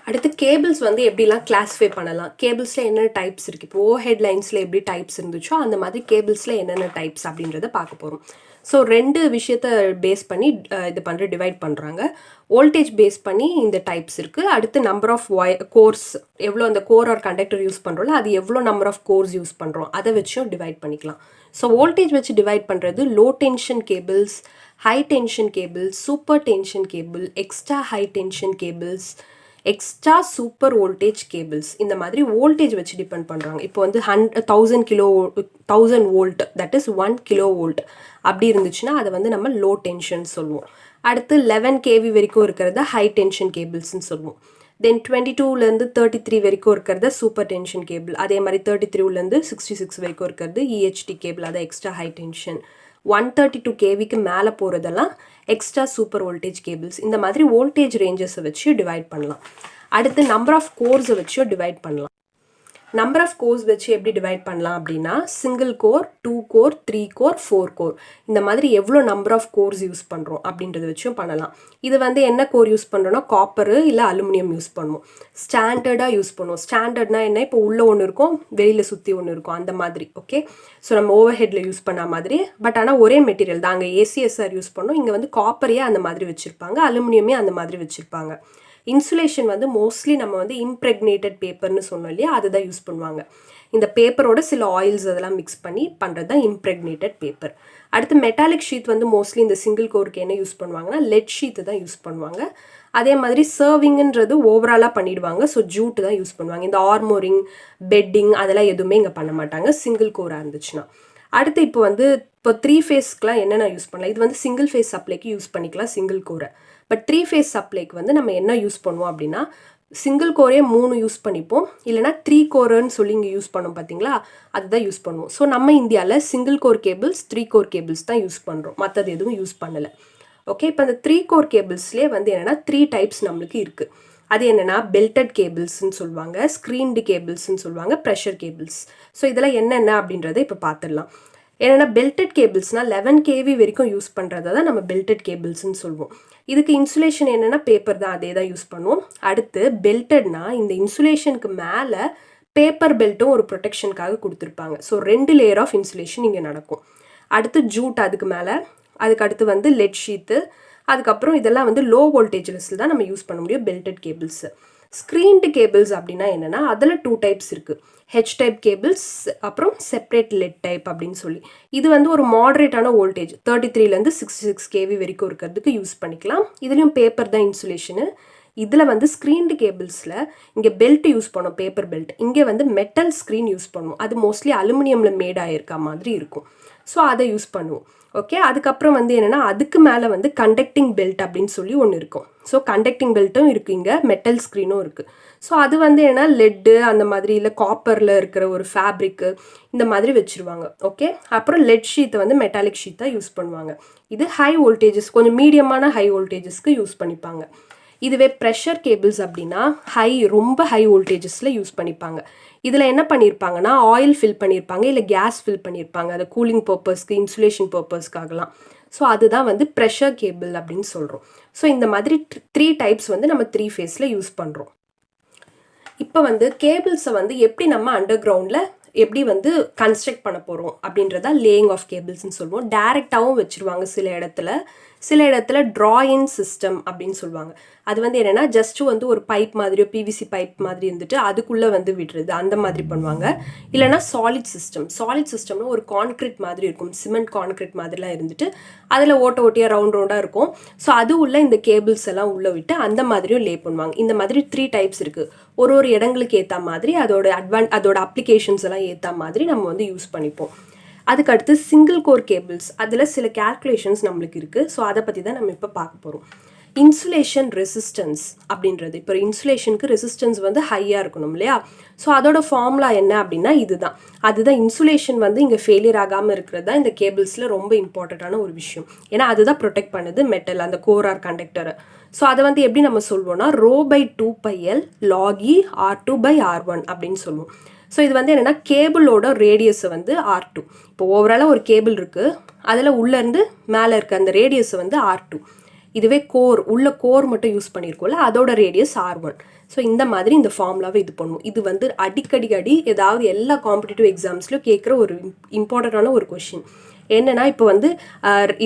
அடுத்து கேபிள்ஸ் வந்து எப்படிலாம் கிளாஸிஃபை பண்ணலாம், கேபிள்ஸில் என்னென்ன டைப்ஸ் இருக்குது. இப்போ ஓஹெட் லைன்ஸில் எப்படி டைப்ஸ் இருந்துச்சோ அந்த மாதிரி கேபிள்ஸில் என்னென்ன டைப்ஸ் அப்படின்றத பார்க்க போகிறோம். ஸோ 2 விஷயத்தை பேஸ் பண்ணி டிவைட் பண்ணுறாங்க. வோல்டேஜ் பேஸ் பண்ணி இந்த டைப்ஸ் இருக்குது. அடுத்து நம்பர் ஆஃப் கோர்ஸ், எவ்வளோ அந்த கோர் ஆர் கண்டக்டர் யூஸ் பண்ணுறோம்ல, அது எவ்வளோ நம்பர் ஆஃப் கோர்ஸ் யூஸ் பண்ணுறோம் அதை வச்சும் டிவைட் பண்ணிக்கலாம். ஸோ வோல்டேஜ் வச்சு டிவைட் பண்ணுறது low tension cables, high tension cables, super tension cable, extra high tension cables, extra super voltage cables. இந்த மாதிரி வோல்டேஜ் வச்சு டிபெண்ட் பண்ணுறாங்க. இப்போ வந்து 1000 volt, that is 1 kilo volt அப்படி இருந்துச்சுன்னா அதை வந்து நம்ம லோ டென்ஷன் சொல்லுவோம். அடுத்து 11 kV வரைக்கும் இருக்கிறத ஹை டென்ஷன் கேபிள்ஸ்ன்னு சொல்லுவோம். தென் 22லேருந்து 33 வரைக்கும் இருக்கிறத சூப்பர் டென்ஷன் கேபிள். அதே மாதிரி 33லேருந்து 66 வரைக்கும் இருக்கிறது EHT கேபிள், அதை எக்ஸ்ட்ரா ஹை டென்ஷன். 132 kVக்கு மேலே போகிறதெல்லாம் எக்ஸ்ட்ரா சூப்பர் வோல்டேஜ் கேபிள்ஸ். இந்த மாதிரி வோல்டேஜ் ரேஞ்சஸை வச்சு டிவைட் பண்ணலாம். அடுத்து நம்பர் ஆஃப் கோர்ஸை வச்சு டிவைட் பண்ணலாம். நம்பர் ஆஃப் கோர்ஸ் வச்சு எப்படி டிவைட் பண்ணலாம் அப்படின்னா single core, 2 core, 3 core, 4 core, இந்த மாதிரி எவ்வளோ நம்பர் ஆஃப் கோர்ஸ் யூஸ் பண்ணுறோம் அப்படின்றத வச்சும் பண்ணலாம். இது வந்து என்ன கோர் யூஸ் பண்ணுறோன்னா காப்பரு இல்லை அலுமினியம் யூஸ் பண்ணுவோம். ஸ்டாண்டர்டாக யூஸ் பண்ணுவோம். ஸ்டாண்டர்ட்னா என்ன, இப்போ உள்ளே ஒன்று இருக்கும் வெளியில் சுற்றி ஒன்று இருக்கும் அந்த மாதிரி. ஓகே, ஸோ நம்ம ஓவர் ஹெட்டில் யூஸ் பண்ண மாதிரி, பட் ஆனால் ஒரே மெட்டீரியல் தான். அங்கே ACSR யூஸ் பண்ணோம், இங்கே வந்து காப்பரையே அந்த மாதிரி வச்சுருப்பாங்க, அலுமினியமே அந்த மாதிரி வச்சுருப்பாங்க. இன்சுலேஷன் வந்து மோஸ்ட்லி நம்ம வந்து இம்ப்ரெக்னேட்டட் பேப்பர்னு சொன்னோம் இல்லையா, அதுதான் யூஸ் பண்ணுவாங்க. இந்த பேப்பரோட சில ஆயில்ஸ் அதெல்லாம் மிக்ஸ் பண்ணி பண்ணுறது தான் இம்ப்ரெக்னேட்டட் பேப்பர். அடுத்து மெட்டாலிக் ஷீட் வந்து மோஸ்ட்லி இந்த சிங்கிள் கோருக்கு என்ன யூஸ் பண்ணுவாங்கன்னா லெட் ஷீட்டு தான் யூஸ் பண்ணுவாங்க. அதே மாதிரி சர்விங்ன்றது ஓவராலாக பண்ணிடுவாங்க. ஸோ ஜூட்டு தான் யூஸ் பண்ணுவாங்க. இந்த ஆர்மோரிங், பெட்டிங் அதெல்லாம் எதுவுமே இங்கே பண்ண மாட்டாங்க சிங்கிள் கோராக இருந்துச்சுன்னா. அடுத்து இப்போ 3 ஃபேஸ்க்குலாம் என்னென்ன யூஸ் பண்ணலாம். இது வந்து சிங்கிள் ஃபேஸ் சப்ளைக்கு யூஸ் பண்ணிக்கலாம் சிங்கிள் கோரை. பட் 3 ஃபேஸ் சப்ளைக்கு வந்து நம்ம என்ன யூஸ் பண்ணுவோம் அப்படின்னா சிங்கிள் கோரே 3 யூஸ் பண்ணிப்போம், இல்லைனா 3 கோர்ன்னு சொல்லி இங்கே யூஸ் பண்ணோம் பார்த்தீங்களா, அதுதான் யூஸ் பண்ணுவோம். ஸோ நம்ம இந்தியாவில் single core cables, 3 core cables தான் யூஸ் பண்ணுறோம், மற்றது எதுவும் யூஸ் பண்ணலை. ஓகே, இப்போ அந்த 3 கோர் கேபிள்ஸ்லேயே வந்து என்னென்னா 3 டைப்ஸ் நம்மளுக்கு இருக்குது. அது என்னென்னா பெல்டட் கேபிள்ஸ்ன்னு சொல்லுவாங்க, ஸ்க்ரீன்டு கேபிள்ஸ்ன்னு சொல்லுவாங்க, ப்ரெஷர் கேபிள்ஸ். ஸோ இதெல்லாம் என்னென்ன அப்படின்றத இப்போ பார்த்துடலாம். ஏன்னா பெல்டட் கேபிள்ஸ்னால் 11 kV வரைக்கும் யூஸ் பண்ணுறத தான் நம்ம பெல்டட் கேபிள்ஸ்ன்னு சொல்லுவோம். இதுக்கு இன்சுலேஷன் என்னென்னா பேப்பர் தான், அதே தான் யூஸ் பண்ணுவோம். அடுத்து பெல்டட்னா இந்த இன்சுலேஷனுக்கு மேலே பேப்பர் பெல்ட்டும் ஒரு ப்ரொடெக்ஷனுக்காக கொடுத்துருப்பாங்க. ஸோ 2 லேயர் ஆஃப் இன்சுலேஷன் இங்கே நடக்கும். அடுத்து ஜூட் அதுக்கு மேலே, அதுக்கு அடுத்து வந்து லெட் ஷீட்டு, அதுக்கப்புறம் இதெல்லாம் வந்து லோ வோல்டேஜஸில் தான் நம்ம யூஸ் பண்ண முடியும் பெல்டட் கேபிள்ஸு. ஸ்க்ரீன்டு கேபிள்ஸ் அப்படின்னா என்னென்னா அதில் 2 டைப்ஸ் இருக்குது. ஹெச் டைப் கேபிள்ஸ், அப்புறம் செப்பரேட் லெட் டைப் அப்படின்னு சொல்லி. இது வந்து ஒரு மாடரேட்டான வோல்டேஜ் 33லேருந்து 66 kV வரைக்கும் இருக்கிறதுக்கு யூஸ் பண்ணிக்கலாம். இதுலேயும் பேப்பர் தான் இன்சுலேஷனு. இதில் வந்து ஸ்க்ரீன்டு கேபிள்ஸில் இங்கே பெல்ட் யூஸ் பண்ணோம், பேப்பர் பெல்ட். இங்கே வந்து மெட்டல் ஸ்க்ரீன் யூஸ் பண்ணுவோம். அது மோஸ்ட்லி அலுமினியமில் மேட் ஆகிருக்க மாதிரி இருக்கும். ஸோ அதை யூஸ் பண்ணுவோம். ஓகே, அதுக்கப்புறம் வந்து என்னென்னா அதுக்கு மேலே வந்து கண்டக்டிங் பெல்ட் அப்படின்னு சொல்லி ஒன்று இருக்கும். ஸோ கண்டக்டிங் பெல்ட்டும் இருக்குது, இங்கே மெட்டல் ஸ்க்ரீனும் இருக்குது. ஸோ அது வந்து என்ன லெட்டு அந்த மாதிரி இல்லை காப்பரில் இருக்கிற ஒரு ஃபேப்ரிக்கு இந்த மாதிரி வச்சுருவாங்க. ஓகே, அப்புறம் லெட் ஷீத்தை வந்து மெட்டாலிக் ஷீட் தான் யூஸ் பண்ணுவாங்க. இது ஹை வோல்டேஜஸ், கொஞ்சம் மீடியமான ஹை வோல்டேஜஸ்க்கு யூஸ் பண்ணிப்பாங்க. இதுவே ப்ரெஷர் கேபிள்ஸ் அப்படின்னா ரொம்ப ஹை வோல்டேஜஸில் யூஸ் பண்ணிப்பாங்க. இதில் என்ன பண்ணியிருப்பாங்கன்னா ஆயில் ஃபில் பண்ணியிருப்பாங்க, இல்லை கேஸ் ஃபில் பண்ணியிருப்பாங்க, அது கூலிங் பர்பஸ்க்கு, இன்சுலேஷன் பர்பஸ்க்காகலாம். ஸோ அதுதான் வந்து ப்ரெஷர் கேபிள் அப்படின்னு சொல்கிறோம். ஸோ இந்த மாதிரி 3 டைப்ஸ் வந்து நம்ம 3 ஃபேஸில் யூஸ் பண்ணுறோம். இப்போ வந்து கேபிள்ஸை வந்து எப்படி நம்ம அண்டர் கிரவுண்டில் எப்படி வந்து கன்ஸ்ட்ரக்ட் பண்ண போகிறோம் அப்படின்றதா லேயிங் ஆஃப் கேபிள்ஸ்ன்னு சொல்லுவோம். டேரெக்டாகவும் வச்சுருவாங்க சில இடத்துல ட்ராயிங் சிஸ்டம் அப்படின்னு சொல்லுவாங்க. அது வந்து என்னென்னா ஜஸ்ட்டு வந்து ஒரு பைப் மாதிரியோ PVC பைப் மாதிரி இருந்துட்டு அதுக்குள்ளே வந்து விடுறது அந்த மாதிரி பண்ணுவாங்க. இல்லைனா சாலிட் சிஸ்டம்னா ஒரு கான்க்ரீட் மாதிரி இருக்கும், சிமெண்ட் கான்க்ரீட் மாதிரிலாம் இருந்துட்டு அதில் ஓட்டியாக ரவுண்டாக இருக்கும். ஸோ அது உள்ள இந்த கேபிள்ஸ் எல்லாம் உள்ளே விட்டு அந்த மாதிரியும் லே பண்ணுவாங்க. இந்த மாதிரி 3 டைப்ஸ் இருக்குது. ஒரு இடங்களுக்கு ஏற்ற மாதிரி அதோட அப்ளிகேஷன்ஸ் எல்லாம் ஏற்ற மாதிரி நம்ம வந்து யூஸ் பண்ணிப்போம். அதுக்கடுத்து சிங்கிள் கோர் கேபிள்ஸ், அதில் சில கேல்குலேஷன்ஸ் நம்மளுக்கு இருக்குது. ஸோ அதை பற்றி தான் நம்ம இப்போ பார்க்க போகிறோம். இன்சுலேஷன் ரெசிஸ்டன்ஸ் அப்படின்றது, இப்போ இன்சுலேஷனுக்கு ரெசிஸ்டன்ஸ் வந்து ஹையாக இருக்கணும் இல்லையா. ஸோ அதோட ஃபார்முலா என்ன அப்படின்னா அதுதான் இன்சுலேஷன் வந்து இங்கே ஃபெயிலியர் ஆகாமல் இருக்கிறது தான் இந்த கேபிள்ஸில் ரொம்ப இம்பார்ட்டண்ட்டான ஒரு விஷயம். ஏன்னா அதுதான் ப்ரொடெக்ட் பண்ணுது மெட்டல், அந்த கோர் ஆர் கண்டக்டரை. ஸோ அதை வந்து எப்படி நம்ம சொல்வோம்னா ρ/2πL log E R2/R1 அப்படின்னு சொல்லுவோம். ஸோ இது வந்து என்னென்னா கேபிளோட ரேடியஸை வந்து R2. இப்போ ஓவராலாக ஒரு கேபிள் இருக்குது, அதில் உள்ளேருந்து மேலே இருக்க அந்த ரேடியஸை வந்து R2. இதுவே கோர் மட்டும் யூஸ் பண்ணியிருக்கோம்ல, அதோட ரேடியஸ் R1. ஸோ இந்த மாதிரி இந்த ஃபார்முலாவை இது பண்ணுவோம். இது வந்து அடிக்கடி ஏதாவது எல்லா காம்படிட்டிவ் எக்ஸாம்ஸ்லையும் கேட்குற ஒரு இம்பார்ட்டண்ட்டான ஒரு கொஷின். என்னன்னா இப்போ வந்து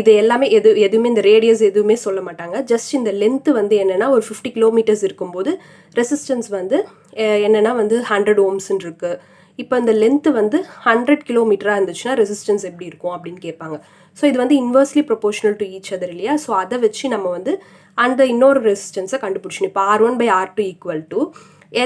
இது எல்லாமே எதுவுமே இந்த ரேடியஸ் எதுவுமே சொல்ல மாட்டாங்க. ஜஸ்ட் இந்த லென்த்து வந்து என்னென்னா ஒரு 50 கிலோமீட்டர்ஸ் இருக்கும்போது ரெசிஸ்டன்ஸ் வந்து என்னென்னா வந்து 100 ஓம்ஸ்ன்னு இருக்குது. இப்போ இந்த லென்த்து வந்து 100 கிலோமீட்டராக இருந்துச்சுன்னா ரெசிஸ்டன்ஸ் எப்படி இருக்கும் அப்படின்னு கேட்பாங்க. ஸோ இது வந்து inversely proportional to each other இல்லையா? ஸோ அதை வச்சு நம்ம வந்து அந்த இன்னொரு ரெசிஸ்டன்ஸை கண்டுபிடிச்சணும். இப்போ R1/R2 ஈக்குவல் டு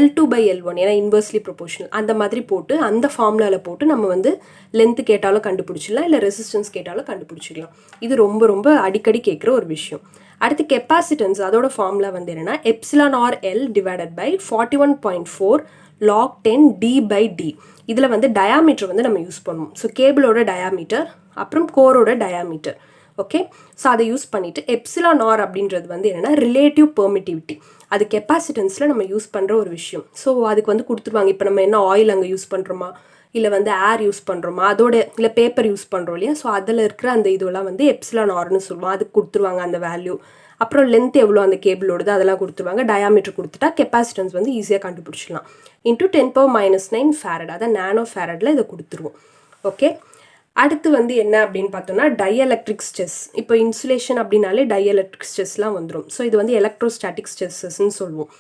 L2/L1, ஏன்னா இன்வெர்ஸ்லி ப்ரொபோஷனல் அந்த மாதிரி போட்டு அந்த ஃபார்முலாவில் போட்டு நம்ம வந்து லென்த்து கேட்டாலும் கண்டுபிடிச்சிடலாம், இல்லை ரெசிஸ்டன்ஸ் கேட்டாலும் கண்டுபிடிச்சிடலாம். இது ரொம்ப ரொம்ப அடிக்கடி கேட்குற ஒரு விஷயம். அடுத்து கெப்பாசிட்டன்ஸ், அதோட ஃபார்முலா வந்து என்னென்னா εr/L divided by 41.4 log 10 d/d. இதில் வந்து டயாமீட்டர் வந்து நம்ம யூஸ் பண்ணுவோம். ஸோ கேபிளோட டயாமீட்டர் அப்புறம் கோரோட டயாமீட்டர். ஓகே, ஸோ அதை யூஸ் பண்ணிவிட்டு εr அப்படின்றது வந்து என்னென்னா ரிலேட்டிவ் பெர்மிட்டிவிட்டி. அது கெப்பாசிட்டன்ஸில் நம்ம யூஸ் பண்ணுற ஒரு விஷயம். ஸோ அதுக்கு வந்து கொடுத்துருவாங்க. இப்போ நம்ம என்ன ஆயில் அங்கே யூஸ் பண்ணுறோமா, இல்லை வந்து ஏர் யூஸ் பண்ணுறோமா, அதோட இல்லை பேப்பர் யூஸ் பண்ணுறோம் இல்லையா? ஸோ அதில் இருக்கிற அந்த இதெல்லாம் வந்து εrன்னு சொல்லுவோம். அதுக்கு கொடுத்துருவாங்க அந்த வேல்யூ. அப்புறம் லென்த் எவ்வளோ அந்த கேபிளோடது அதெல்லாம் கொடுத்துருவாங்க. டயாமீட்டர் கொடுத்துட்டா கெப்பாசிட்டன்ஸ் வந்து ஈஸியாக கண்டுபிடிச்சிடலாம். இன்ட்டு 10⁻⁹ ஃபேரட், அதான் நானோ ஃபேரடில் இதை கொடுத்துருவோம். ஓகே, அடுத்து வந்து என்ன அப்படின்னு பார்த்தோம்னா டைஎலக்ட்ரிக் ஸ்ட்ரெஸ். இப்போ இன்சுலேஷன் அப்படின்னாலே டைஎலக்ட்ரிக் ஸ்ட்ரெஸ்லாம் வந்துடும். ஸோ இது வந்து எலக்ட்ரோஸ்டாட்டிக் ஸ்ட்ரெஸ்ஸஸ்ன்னு சொல்லுவோம்.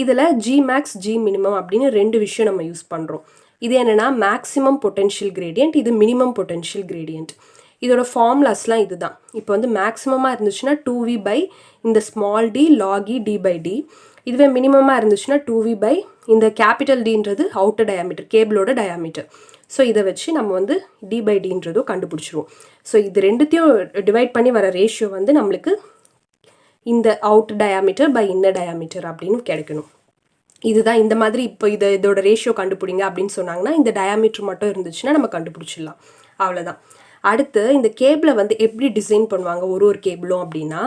இதில் Gmax Gmin அப்படின்னு 2 விஷயம் நம்ம யூஸ் பண்ணுறோம். இது என்னென்னா மேக்ஸிமம் பொட்டென்ஷியல் கிரேடியன்ட், இது மினிமம் பொட்டென்ஷியல் கிரேடியன்ட். இதோட ஃபார்முலாஸ்லாம் இதுதான். இப்போ வந்து மேக்ஸிமமாக இருந்துச்சுன்னா 2v பை இந்த small D log e d/d. இதுவே மினிமமாக இருந்துச்சுன்னா 2v பை இந்த கேபிட்டல் டின்றது அவுட்டர் டயாமீட்டர், கேபிளோட டயாமீட்டர். ஸோ இதை வச்சு நம்ம வந்து d/dன்றதும் கண்டுபிடிச்சிருவோம். ஸோ இது ரெண்டுத்தையும் டிவைட் பண்ணி வர ரேஷியோ வந்து நம்மளுக்கு இந்த outer diameter by inner diameter அப்படின்னு கிடைக்கணும். இதுதான் இந்த மாதிரி. இப்போ இதோட ரேஷியோ கண்டுபிடிங்க அப்படின்னு சொன்னாங்கன்னா இந்த டயாமீட்டர் மட்டும் இருந்துச்சுன்னா நம்ம கண்டுபிடிச்சிடலாம். அவ்வளோதான். அடுத்து இந்த கேபிளை வந்து எப்படி டிசைன் பண்ணுவாங்க ஒரு கேபிளும் அப்படின்னா,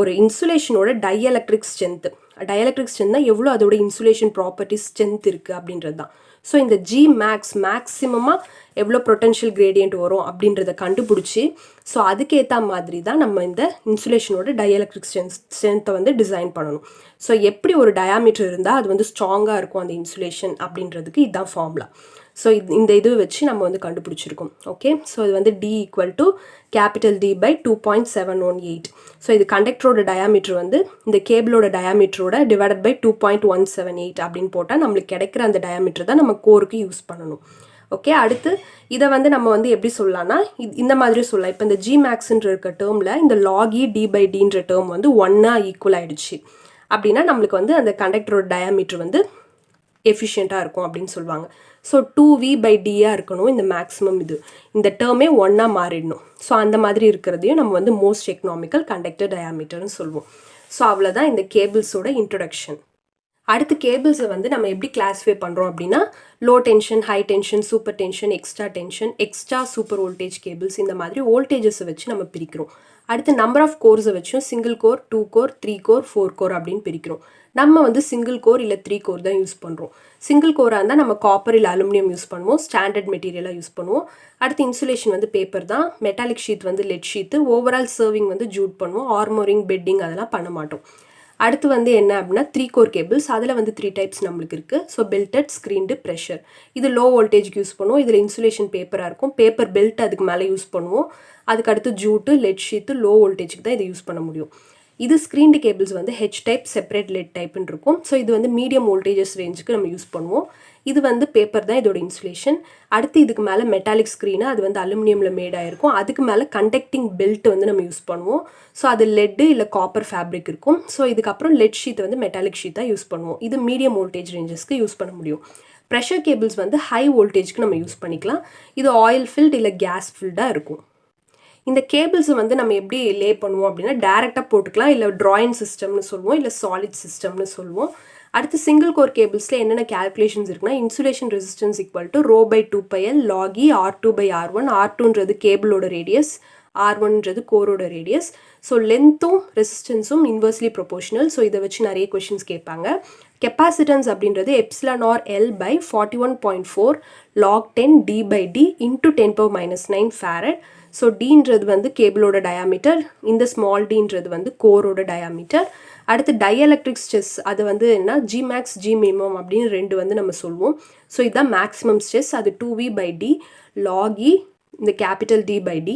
ஒரு இன்சுலேஷனோட டைஎலக்ட்ரிக் ஸ்ட்ரென்த்து, டைஎலக்ட்ரிக் ஸ்ட்ரென்த்னா எவ்வளோ அதோட இன்சுலேஷன் ப்ராப்பர்ட்டிஸ் ஸ்ட்ரென்த் இருக்குது அப்படின்றது தான். ஸோ இந்த Gmax மேக்ஸிமமாக எவ்வளோ பொட்டென்ஷியல் கிரேடியன்ட் வரும் அப்படின்றத கண்டுபிடிச்சி, ஸோ அதுக்கேற்ற மாதிரி தான் நம்ம இந்த இன்சுலேஷனோட டைஎலக்ட்ரிக் ஸ்ட்ரென்த்தை வந்து டிசைன் பண்ணணும். ஸோ எப்படி ஒரு டயாமீட்டர் இருந்தால் அது வந்து ஸ்ட்ராங்காக இருக்கும் அந்த இன்சுலேஷன் அப்படின்றதுக்கு இதுதான் ஃபார்முலா. ஸோ இந்த இது வச்சு நம்ம வந்து கண்டுபிடிச்சிருக்கோம். ஓகே, ஸோ இது வந்து D = D by 2.718. ஸோ இது கண்டக்டரோட டயாமீட்டர் வந்து இந்த கேபிளோட டயாமீட்டரோட டிவைடட் பை 2.178 அப்படின்னு போட்டால் நம்மளுக்கு கிடைக்கிற அந்த டயாமீட்டர் தான் நம்ம கோருக்கு யூஸ் பண்ணணும். ஓகே, அடுத்து இதை வந்து நம்ம வந்து எப்படி சொல்லலாம்னா இந்த மாதிரி சொல்லலாம். இப்போ இந்த Gmaxன்ற இருக்க டேர்மில் இந்த log e d/dன்ற டேர்ம் வந்து 1 ஈக்குவல் ஆகிடுச்சு அப்படின்னா நம்மளுக்கு வந்து அந்த கண்டக்டரோட டயாமீட்டர் வந்து எஃபிஷியண்ட்டாக இருக்கும் அப்படின்னு சொல்லுவாங்க. ஸோ 2v/d இருக்கணும் இந்த மேக்ஸிமம். இந்த டேர்மே 1 மாறிடணும். ஸோ அந்த மாதிரி இருக்கிறதையும் நம்ம வந்து மோஸ்ட் எக்கனாமிக்கல் கண்டக்டர் டயாமீட்டர்னு சொல்லுவோம். ஸோ அவ்வளோதான் இந்த கேபிள்ஸோட இன்ட்ரொடக்ஷன். அடுத்து கேபிள்ஸை வந்து நம்ம எப்படி கிளாஸிஃபை பண்ணுறோம் அப்படின்னா low tension, high tension, super tension, tension, extra super voltage cables, இந்த மாதிரி வோல்டேஜஸை வச்சு நம்ம பிரிக்கிறோம். அடுத்து நம்பர் ஆஃப் கோர்ஸை வச்சும் single core, 2 core, 3 core, 4 core அப்படின்னு பிரிக்கிறோம். நம்ம வந்து சிங்கிள் கோர் இல்லை 3 கோர் தான் யூஸ் பண்ணுறோம். சிங்கிள் கோராக இருந்தால் நம்ம காப்பர் இல்லை அலுமினியம் யூஸ் பண்ணுவோம், ஸ்டாண்டர்ட் மெட்டீரியலாக யூஸ் பண்ணுவோம். அடுத்து இன்சுலேஷன் வந்து பேப்பர் தான், மெட்டாலிக் ஷீட் வந்து லெட் ஷீட்டு, ஓவரால் சர்விங் வந்து ஜூட் பண்ணுவோம், ஆர்மோரிங், பெட்டிங் அதெல்லாம் பண்ண மாட்டோம். அடுத்து வந்து என்ன அப்படின்னா 3 கோர் கேபிள்ஸ். அதில் வந்து 3 டைப்ஸ் நம்மளுக்கு இருக்குது. So pelted, screened, pressure. இது லோ வோல்டேஜ்க்கு யூஸ் பண்ணுவோம். இதில் இன்சுலேஷன் பேப்பராக இருக்கும், பேப்பர் பெல்ட் அதுக்கு மேலே யூஸ் பண்ணுவோம். அதுக்கு அடுத்து ஜூட்டு, லெட் ஷீட்டு, லோ வோல்டேஜுக்கு தான் இதை யூஸ் பண்ண முடியும். இது ஸ்க்ரீன்டு கேபிள்ஸ் வந்து ஹெச் டைப், செப்பரேட் லெட் டைப்னு இருக்கும். ஸோ இது வந்து மீடியம் வோல்டேஜஸ் ரேஞ்சுக்கு நம்ம யூஸ் பண்ணுவோம். இது வந்து பேப்பர் தான் இதோட இன்சுலேஷன். அடுத்து இதுக்கு மேலே மெட்டாலிக் ஸ்க்ரீனு, அது வந்து அலுமினியமில் மேடாக இருக்கும். அதுக்கு மேலே கண்டக்டிங் பெல்ட் வந்து நம்ம யூஸ் பண்ணுவோம். ஸோ அது லெட்டு இல்லை காப்பர் ஃபேப்ரிக் இருக்கும். ஸோ இதுக்கப்புறம் லெட் ஷீட் வந்து மெட்டாலிக் ஷீட் தான் யூஸ் பண்ணுவோம். இது மீடியம் வோல்டேஜ் ரேஞ்சஸ்க்கு யூஸ் பண்ண முடியும். ப்ரெஷர் கேபிள்ஸ் வந்து ஹை வோல்டேஜ்க்கு நம்ம யூஸ் பண்ணிக்கலாம். இது ஆயில் ஃபில்ட் இல்லை கேஸ் ஃபில்டாக இருக்கும். இந்த கேபிள்ஸை வந்து நம்ம எப்படி லே பண்ணுவோம் அப்படின்னா டேரெக்டாக போட்டுக்கலாம், இல்லை ட்ராயிங் சிஸ்டம்னு சொல்லுவோம், இல்லை சாலிட் சிஸ்டம்னு சொல்லுவோம். அடுத்து சிங்கிள் கோர் கேபிள்ஸில் என்னென்ன கேல்குலேஷன்ஸ் இருக்குன்னா insulation resistance = ρ/2πL log e R2/R1. R2ன்றது கேபிளோட ரேடியஸ், R1ன்றது கோரோட ரேடியஸ். ஸோ லென்த்தும் ரெசிஸ்டன்ஸும் இன்வெர்ஸ்லி ப்ரொபோஷனல். ஸோ இதை வச்சு நிறைய கொஷின்ஸ் கேட்பாங்க. கெப்பாசிட்டன்ஸ் அப்படின்றது εr/L by 41.4 log 10 d/d into 10⁻⁹ farad. So டீன்றது வந்து கேபிளோட டயாமீட்டர், இந்த ஸ்மால் டீன்றது வந்து கோரோட டயாமீட்டர். அடுத்து டைஎலக்ட்ரிக் ஸ்ட்ரெஸ் அது வந்து என்ன ஜிமேக்ஸ் ஜிமினிமம் அப்படின்னு ரெண்டு வந்து நம்ம சொல்லுவோம். ஸோ இதுதான் மேக்ஸிமம் ஸ்ட்ரெஸ், அது 2V/d log E இந்த கேபிட்டல் D/d.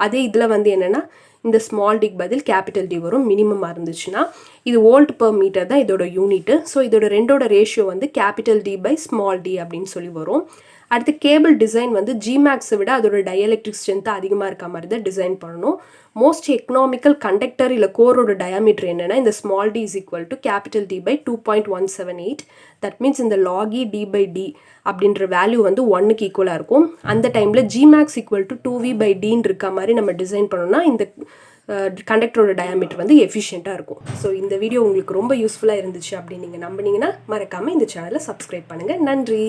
அதே இதில் வந்து என்னென்னா இந்த ஸ்மால் டிக்கு பதில் கேபிட்டல் டி வரும் மினிமமாக இருந்துச்சுன்னா. இது வோல்ட் பர் மீட்டர் தான் இதோட யூனிட்டு. ஸோ இதோட ரெண்டோட ரேஷியோ வந்து கேபிட்டல் D/ஸ்மால் டி அப்படின்னு சொல்லி வரும். அடுத்து கேபிள் டிசைன் வந்து ஜிமேக்ஸை விட அதோட டைஎலக்ட்ரிக் ஸ்ட்ரென்த் அதிகமாக இருக்க மாதிரி தான் டிசைன் பண்ணணும். மோஸ்ட் எக்கனாமிக்கல் கண்டக்டர் இல்லை கோரோட டயாமீட்டர் என்னென்னா இந்த small d is equal to capital D/2.178. That means இந்த லாகி D/d அப்படின்ற வேல்யூ வந்து 1க்கு ஈக்குவலாக இருக்கும். அந்த டைமில் ஜிமேக்ஸ் ஈக்குவல் டு 2V/dன்னு இருக்க மாதிரி நம்ம டிசைன் பண்ணோம்னா இந்த கண்டக்டரோட டயாமீட்டர் வந்து எஃபிஷியண்ட்டாக இருக்கும். ஸோ இந்த வீடியோ உங்களுக்கு ரொம்ப யூஸ்ஃபுல்லாக இருந்துச்சு அப்படின்னு நீங்கள் நம்பினீங்கன்னா மறக்காமல் இந்த சேனலை சப்ஸ்கிரைப் பண்ணுங்கள். நன்றி.